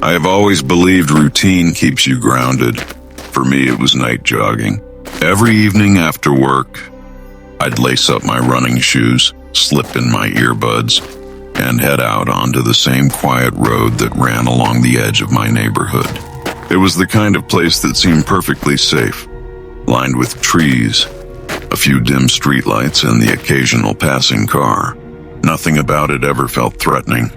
I have always believed routine keeps you grounded. For me, it was night jogging. Every evening after work, I'd lace up my running shoes, slip in my earbuds, and head out onto the same quiet road that ran along the edge of my neighborhood. It was the kind of place that seemed perfectly safe, lined with trees, a few dim streetlights, and the occasional passing car. Nothing about it ever felt threatening.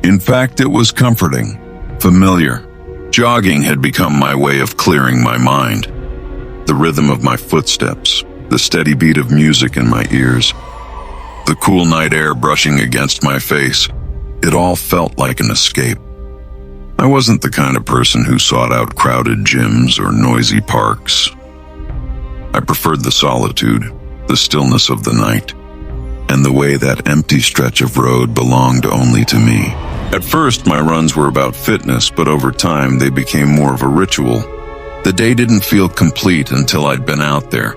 In fact, it was comforting, familiar. Jogging had become my way of clearing my mind. The rhythm of my footsteps, the steady beat of music in my ears, the cool night air brushing against my face, it all felt like an escape. I wasn't the kind of person who sought out crowded gyms or noisy parks. I preferred the solitude, the stillness of the night, and the way that empty stretch of road belonged only to me. At first, my runs were about fitness, but over time they became more of a ritual. The day didn't feel complete until I'd been out there,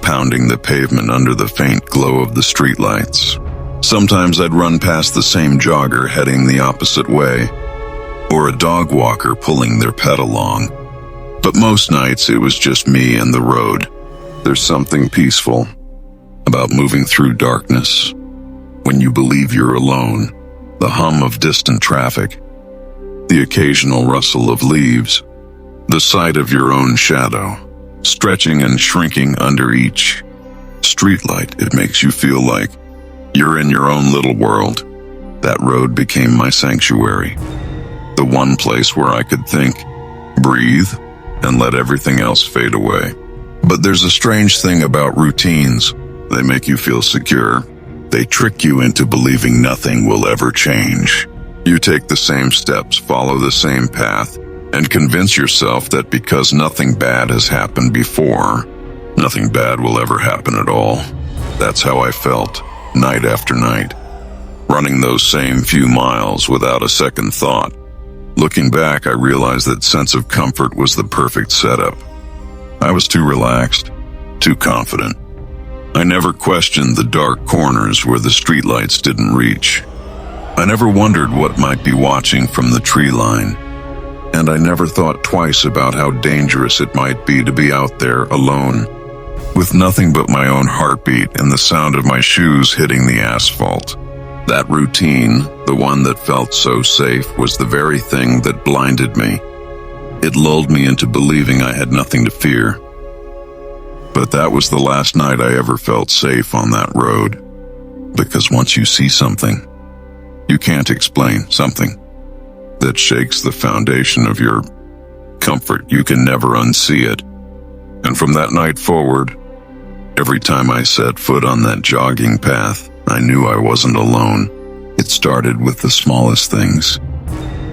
pounding the pavement under the faint glow of the streetlights. Sometimes I'd run past the same jogger heading the opposite way, or a dog walker pulling their pet along. But most nights it was just me and the road. There's something peaceful about moving through darkness when you believe you're alone. The hum of distant traffic, the occasional rustle of leaves, the sight of your own shadow, stretching and shrinking under each streetlight. It makes you feel like you're in your own little world. That road became my sanctuary, the one place where I could think, breathe, and let everything else fade away. But there's a strange thing about routines. They make you feel secure. They trick you into believing nothing will ever change. You take the same steps, follow the same path, and convince yourself that because nothing bad has happened before, nothing bad will ever happen at all. That's how I felt, night after night, running those same few miles without a second thought. Looking back, I realized that sense of comfort was the perfect setup. I was too relaxed, too confident. I never questioned the dark corners where the streetlights didn't reach. I never wondered what might be watching from the tree line. And I never thought twice about how dangerous it might be to be out there alone, with nothing but my own heartbeat and the sound of my shoes hitting the asphalt. That routine, the one that felt so safe, was the very thing that blinded me. It lulled me into believing I had nothing to fear. But that was the last night I ever felt safe on that road. Because once you see something, you can't explain something that shakes the foundation of your comfort. You can never unsee it. And from that night forward, every time I set foot on that jogging path, I knew I wasn't alone. It started with the smallest things,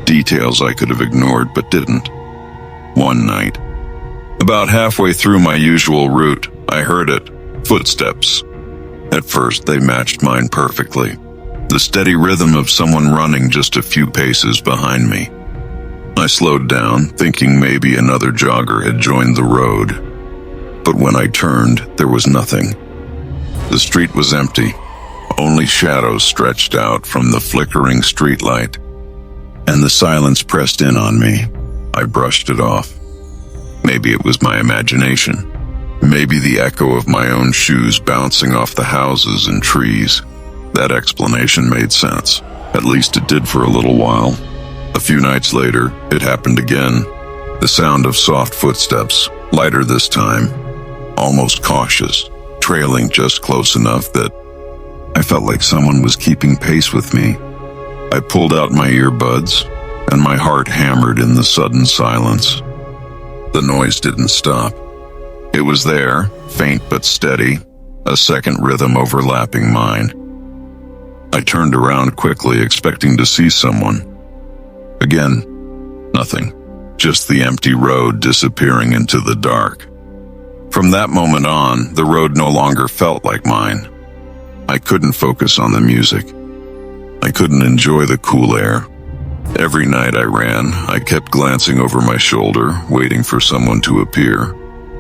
details I could have ignored but didn't. One night, about halfway through my usual route, I heard it, footsteps. At first, they matched mine perfectly, the steady rhythm of someone running just a few paces behind me. I slowed down, thinking maybe another jogger had joined the road. But when I turned, there was nothing. The street was empty, only shadows stretched out from the flickering streetlight, and the silence pressed in on me. I brushed it off. Maybe it was my imagination. Maybe the echo of my own shoes bouncing off the houses and trees. That explanation made sense. At least it did for a little while. A few nights later, it happened again. The sound of soft footsteps, lighter this time, almost cautious, trailing just close enough that I felt like someone was keeping pace with me. I pulled out my earbuds, and my heart hammered in the sudden silence. The noise didn't stop. It was there, faint but steady, a second rhythm overlapping mine. I turned around quickly, expecting to see someone. Again, nothing. Just the empty road disappearing into the dark. From that moment on, the road no longer felt like mine. I couldn't focus on the music. I couldn't enjoy the cool air. Every night I ran, I kept glancing over my shoulder, waiting for someone to appear,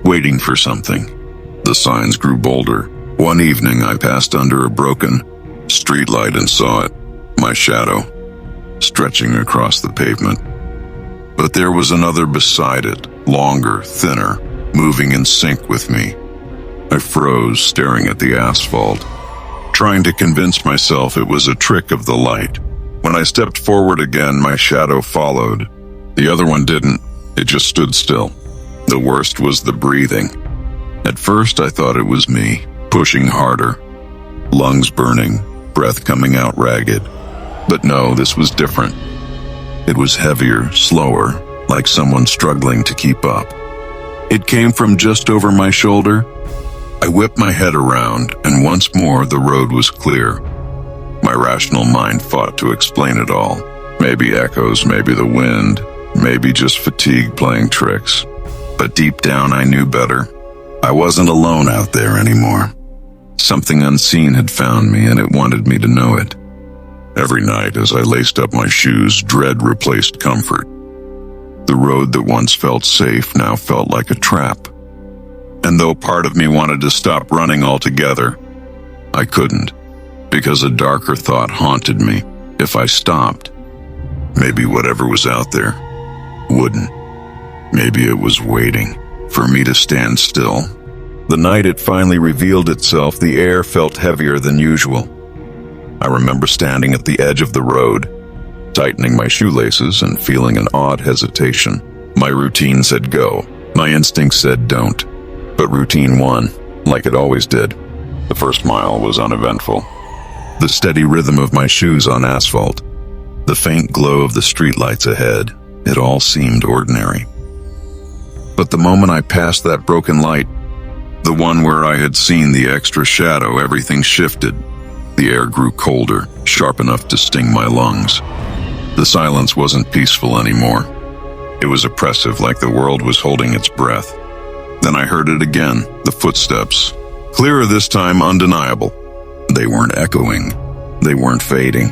waiting for something. The signs grew bolder. One evening I passed under a broken streetlight and saw it, my shadow, stretching across the pavement. But there was another beside it, longer, thinner, moving in sync with me. I froze, staring at the asphalt, trying to convince myself it was a trick of the light. When I stepped forward again, my shadow followed. The other one didn't. It just stood still. The worst was the breathing. At first, I thought it was me, pushing harder, lungs burning, breath coming out ragged. But no, this was different. It was heavier, slower, like someone struggling to keep up. It came from just over my shoulder. I whipped my head around, and once more the road was clear. My rational mind fought to explain it all. Maybe echoes, maybe the wind, maybe just fatigue playing tricks. But deep down I knew better. I wasn't alone out there anymore. Something unseen had found me, and it wanted me to know it. Every night as I laced up my shoes, dread replaced comfort. The road that once felt safe now felt like a trap. And though part of me wanted to stop running altogether, I couldn't, because a darker thought haunted me. If I stopped, maybe whatever was out there wouldn't. Maybe it was waiting for me to stand still. The night it finally revealed itself, the air felt heavier than usual. I remember standing at the edge of the road, tightening my shoelaces and feeling an odd hesitation. My routine said go. My instinct said don't. But routine won, like it always did. The first mile was uneventful. The steady rhythm of my shoes on asphalt, the faint glow of the streetlights ahead, it all seemed ordinary. But the moment I passed that broken light, the one where I had seen the extra shadow, everything shifted. The air grew colder, sharp enough to sting my lungs. The silence wasn't peaceful anymore. It was oppressive, like the world was holding its breath. Then I heard it again, the footsteps. Clearer this time, undeniable. They weren't echoing. They weren't fading.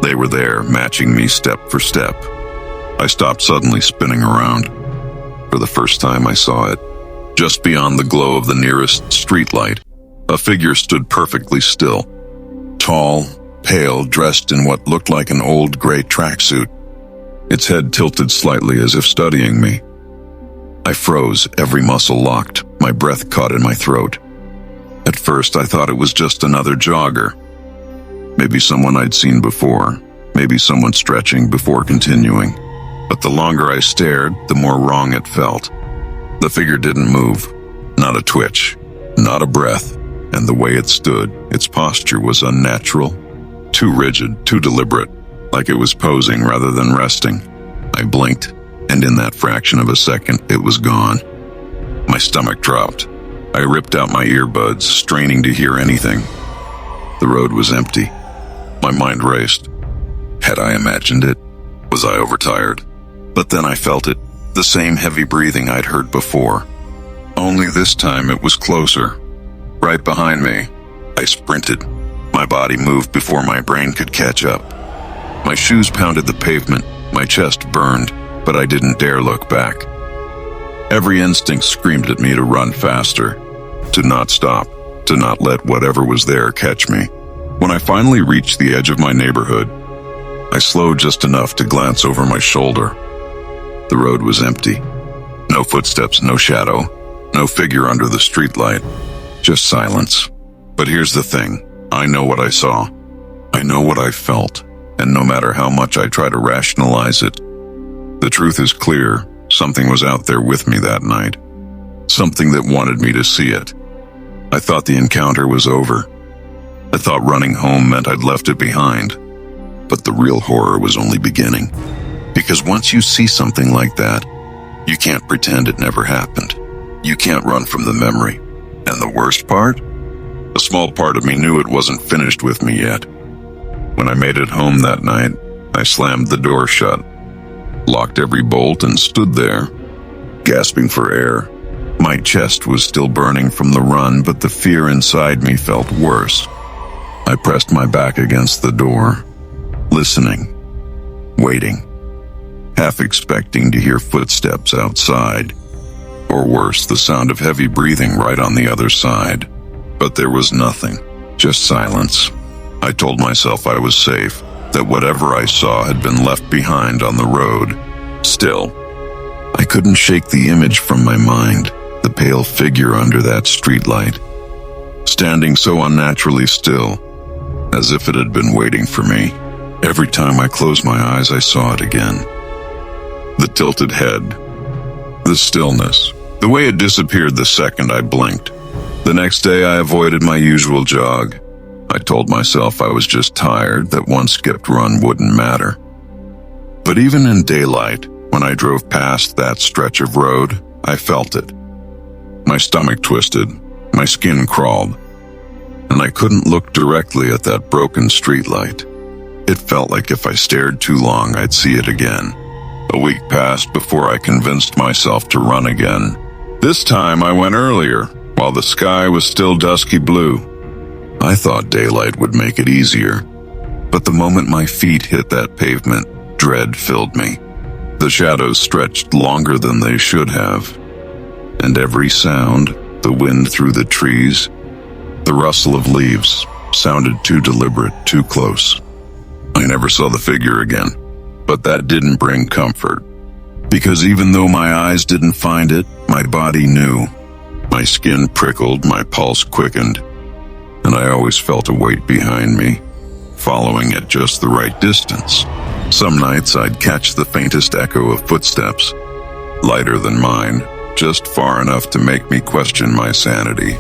They were there, matching me step for step. I stopped suddenly, spinning around. For the first time I saw it. Just beyond the glow of the nearest streetlight, a figure stood perfectly still. Tall, pale, dressed in what looked like an old gray tracksuit. Its head tilted slightly as if studying me. I froze, every muscle locked, my breath caught in my throat. At first I thought it was just another jogger. Maybe someone I'd seen before, maybe someone stretching before continuing. But the longer I stared, the more wrong it felt. The figure didn't move, not a twitch, not a breath, and the way it stood, its posture was unnatural, too rigid, too deliberate, like it was posing rather than resting. I blinked, and in that fraction of a second, it was gone. My stomach dropped. I ripped out my earbuds, straining to hear anything. The road was empty. My mind raced. Had I imagined it? Was I overtired? But then I felt it, the same heavy breathing I'd heard before. Only this time it was closer. Right behind me. I sprinted. My body moved before my brain could catch up. My shoes pounded the pavement, my chest burned, but I didn't dare look back. Every instinct screamed at me to run faster, to not stop, to not let whatever was there catch me. When I finally reached the edge of my neighborhood, I slowed just enough to glance over my shoulder. The road was empty. No footsteps, no shadow, no figure under the streetlight, just silence. But here's the thing, I know what I saw. I know what I felt, and no matter how much I try to rationalize it, the truth is clear. Something was out there with me that night. Something that wanted me to see it. I thought the encounter was over. I thought running home meant I'd left it behind. But the real horror was only beginning. Because once you see something like that, you can't pretend it never happened. You can't run from the memory. And the worst part? A small part of me knew it wasn't finished with me yet. When I made it home that night, I slammed the door shut, locked every bolt, and stood there, gasping for air. My chest was still burning from the run, but the fear inside me felt worse. I pressed my back against the door, listening, waiting, half expecting to hear footsteps outside, or worse, the sound of heavy breathing right on the other side. But there was nothing, just silence. I told myself I was safe, that whatever I saw had been left behind on the road. Still, I couldn't shake the image from my mind, the pale figure under that streetlight, standing so unnaturally still, as if it had been waiting for me. Every time I closed my eyes, I saw it again. The tilted head, the stillness, the way it disappeared the second I blinked. The next day, I avoided my usual jog. I told myself I was just tired, that one skipped run wouldn't matter. But even in daylight, when I drove past that stretch of road, I felt it. My stomach twisted, my skin crawled, and I couldn't look directly at that broken streetlight. It felt like if I stared too long, I'd see it again. A week passed before I convinced myself to run again. This time I went earlier, while the sky was still dusky blue. I thought daylight would make it easier, but the moment my feet hit that pavement, dread filled me. The shadows stretched longer than they should have, and every sound, the wind through the trees, the rustle of leaves, sounded too deliberate, too close. I never saw the figure again, but that didn't bring comfort, because even though my eyes didn't find it, my body knew. My skin prickled, my pulse quickened, and I always felt a weight behind me, following at just the right distance. Some nights I'd catch the faintest echo of footsteps, lighter than mine, just far enough to make me question my sanity.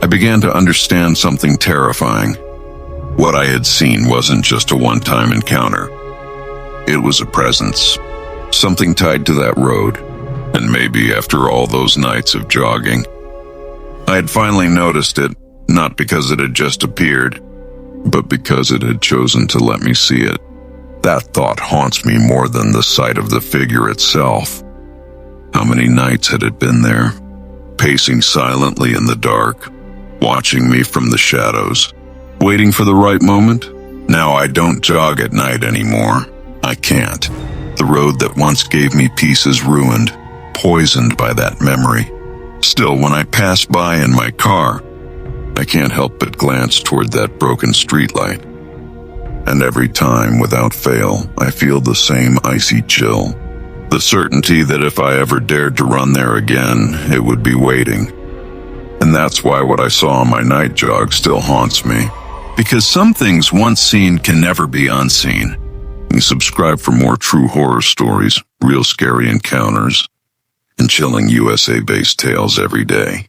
I began to understand something terrifying. What I had seen wasn't just a one-time encounter. It was a presence, something tied to that road, and maybe after all those nights of jogging. I had finally noticed it, not because it had just appeared, but because it had chosen to let me see it. That thought haunts me more than the sight of the figure itself. How many nights had it been there, pacing silently in the dark, watching me from the shadows, waiting for the right moment? Now I don't jog at night anymore. I can't. The road that once gave me peace is ruined, poisoned by that memory. Still, when I pass by in my car, I can't help but glance toward that broken streetlight. And every time, without fail, I feel the same icy chill. The certainty that if I ever dared to run there again, it would be waiting. And that's why what I saw on my night jog still haunts me. Because some things once seen can never be unseen. And subscribe for more true horror stories, real scary encounters, and chilling USA-based tales every day.